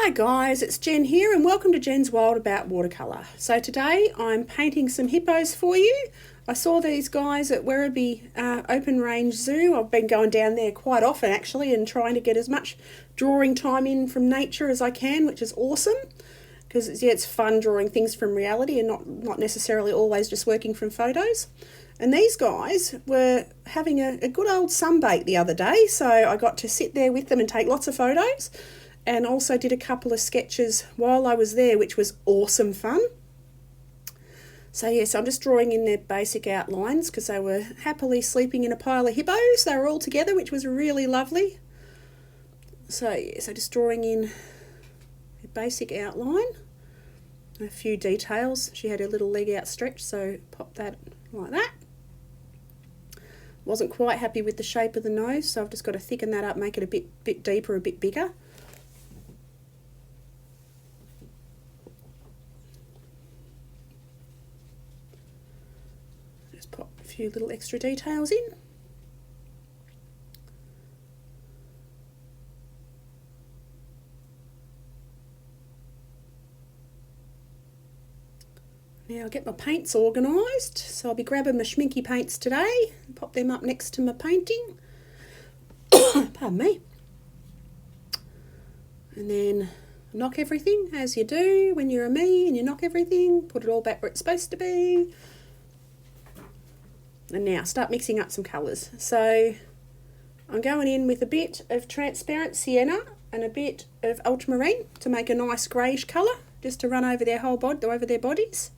Hi guys, it's Jen here and welcome to Jen's World About Watercolour. So today I'm painting some hippos for you. I saw these guys at Werribee Open Range Zoo. I've been going down there quite often actually and trying to get as much drawing time in from nature as I can, which is awesome because it's fun drawing things from reality and not necessarily always just working from photos. And these guys were having a good old sunbake the other day, so I got to sit there with them and take lots of photos. And also did a couple of sketches while I was there, which was awesome fun. So yes, I'm just drawing in their basic outlines because they were happily sleeping in a pile of hippos. They were all together, which was really lovely. So yes, I'm just drawing in a basic outline. A few details. She had her little leg outstretched, so pop that like that. Wasn't quite happy with the shape of the nose, so I've just got to thicken that up, make it a bit deeper, a bit bigger. Pop a few little extra details in. Now I'll get my paints organised. So I'll be grabbing my Schmincke paints today, pop them up next to my painting. Pardon me. And then knock everything as you do when you're a me and you knock everything, put it all back where it's supposed to be. And now start mixing up some colours. So I'm going in with a bit of transparent sienna and a bit of ultramarine to make a nice greyish colour, just to run over their whole body, over their bodies.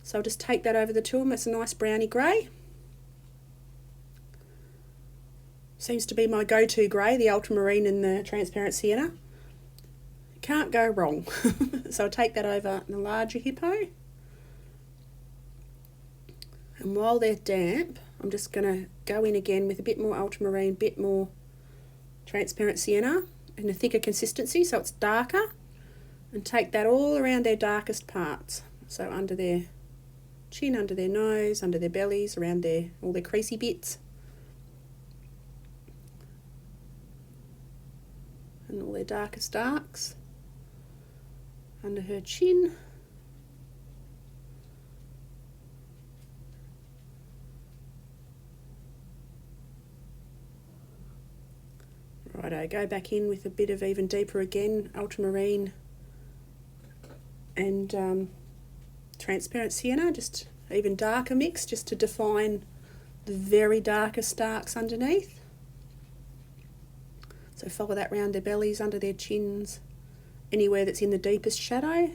So I'll just take that over the two of them. It's a nice browny grey. Seems to be my go-to grey, the ultramarine and the transparent sienna. Can't go wrong. So I'll take that over the larger hippo. And while they're damp, I'm just going to go in again with a bit more ultramarine, bit more transparent sienna in a thicker consistency so it's darker, and take that all around their darkest parts. So under their chin, under their nose, under their bellies, around all their creasy bits. And all their darkest darks. Under her chin. Righto, go back in with a bit of even deeper again, ultramarine and transparent sienna, just even darker mix, just to define the very darkest darks underneath. So follow that round their bellies, under their chins, anywhere that's in the deepest shadow.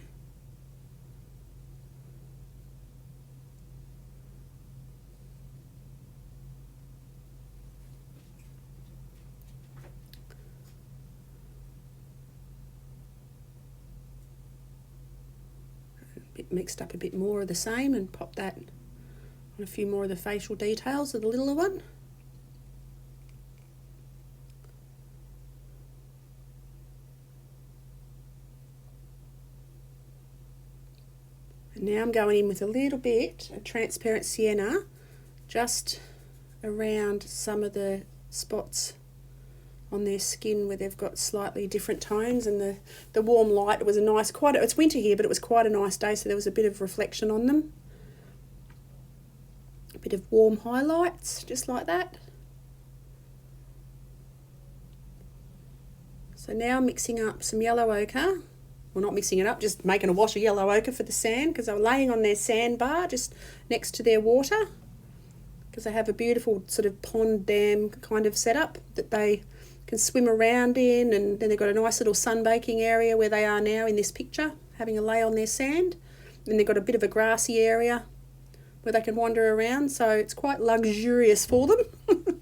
Mixed up a bit more of the same and pop that on a few more of the facial details of the littler one. And now I'm going in with a little bit of transparent sienna just around some of the spots on their skin where they've got slightly different tones, and the warm light, it was a nice, it's winter here, but it was quite a nice day, so there was a bit of reflection on them. A bit of warm highlights, just like that. So now I'm mixing up some yellow ochre. Well, not mixing it up, just making a wash of yellow ochre for the sand, because they were laying on their sandbar just next to their water, because they have a beautiful sort of pond dam kind of setup that they can swim around in, and then they've got a nice little sunbaking area where they are now in this picture, having a lay on their sand. And they've got a bit of a grassy area where they can wander around, so it's quite luxurious for them.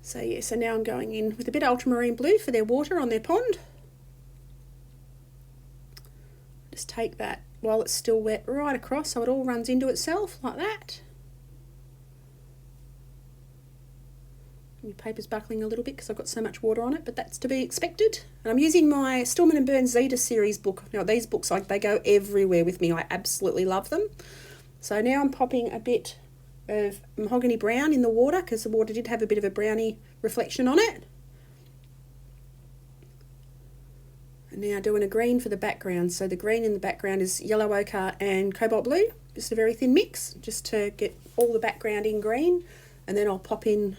So yeah, so now I'm going in with a bit of ultramarine blue for their water on their pond. Just take that while it's still wet right across so it all runs into itself like that. My paper's buckling a little bit because I've got so much water on it, but that's to be expected. And I'm using my Stillman and Birn Zeta series book. Now these books, they go everywhere with me. I absolutely love them. So now I'm popping a bit of mahogany brown in the water because the water did have a bit of a browny reflection on it. And now doing a green for the background. So the green in the background is yellow ochre and cobalt blue. Just a very thin mix, just to get all the background in green. And then I'll pop in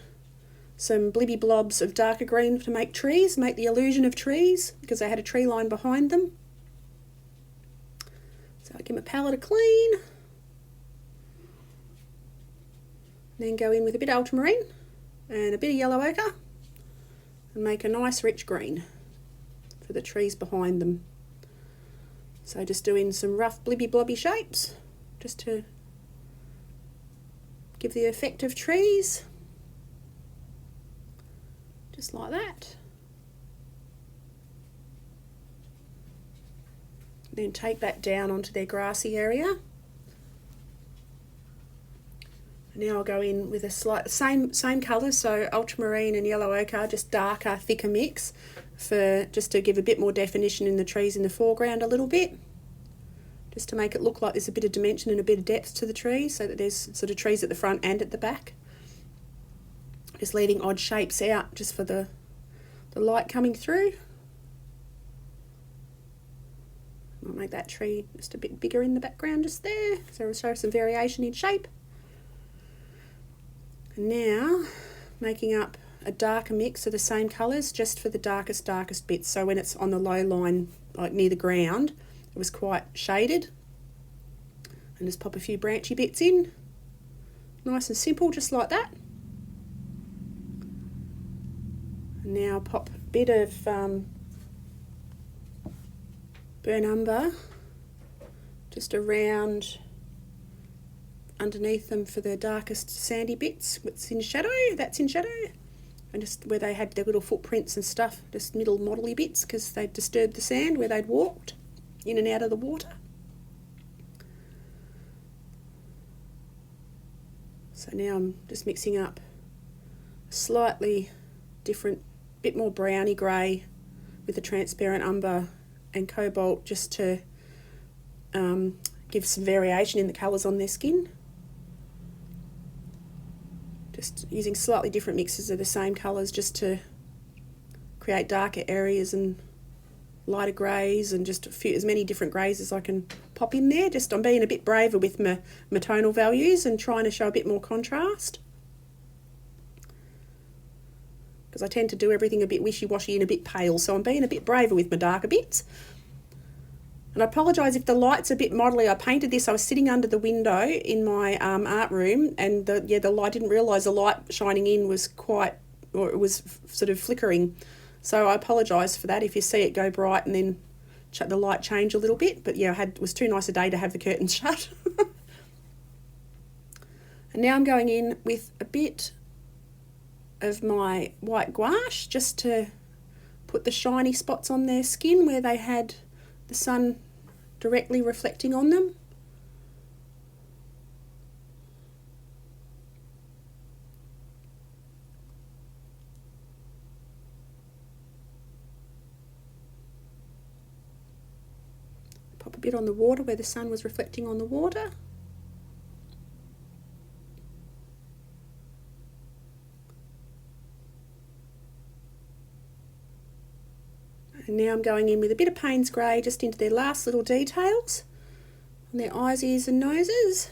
some blibby blobs of darker green to make trees, make the illusion of trees, because they had a tree line behind them. So I'll give my palette a clean. Then go in with a bit of ultramarine and a bit of yellow ochre and make a nice rich green for the trees behind them. So just doing some rough blibby blobby shapes just to give the effect of trees, just like that. Then take that down onto their grassy area. Now I'll go in with a slight same colours, so ultramarine and yellow ochre, just darker, thicker mix, for just to give a bit more definition in the trees in the foreground a little bit, just to make it look like there's a bit of dimension and a bit of depth to the trees, so that there's sort of trees at the front and at the back. Just leaving odd shapes out just for the light coming through. I'll make that tree just a bit bigger in the background just there, so it'll show some variation in shape. Now making up a darker mix of the same colours just for the darkest bits, so when it's on the low line, like near the ground, it was quite shaded. And just pop a few branchy bits in, nice and simple, just like that. And now pop a bit of burn umber just around underneath them for the darkest sandy bits. What's in shadow, that's in shadow, and just where they had their little footprints and stuff, just middle modelly bits, because they'd disturbed the sand where they'd walked in and out of the water. So now I'm just mixing up a slightly different, bit more browny grey with the transparent umber and cobalt, just to give some variation in the colours on their skin. Just using slightly different mixes of the same colours just to create darker areas and lighter greys, and just as many different greys as I can pop in there. Just I'm being a bit braver with my tonal values and trying to show a bit more contrast, because I tend to do everything a bit wishy-washy and a bit pale, so I'm being a bit braver with my darker bits. And I apologise if the light's a bit modelly. I painted this, I was sitting under the window in my art room, and the light, didn't realise the light shining in was it was sort of flickering. So I apologise for that if you see it go bright and then the light change a little bit. But yeah, it was too nice a day to have the curtains shut. And now I'm going in with a bit of my white gouache just to put the shiny spots on their skin where they had the sun directly reflecting on them. Pop a bit on the water where the sun was reflecting on the water. And now I'm going in with a bit of Payne's Grey just into their last little details on their eyes, ears and noses.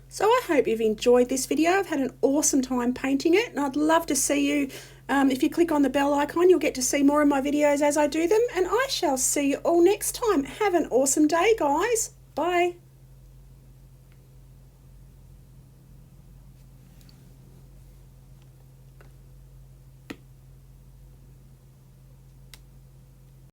So I hope you've enjoyed this video. I've had an awesome time painting it, and I'd love to see you. If you click on the bell icon, you'll get to see more of my videos as I do them, and I shall see you all next time. Have an awesome day, guys. Bye.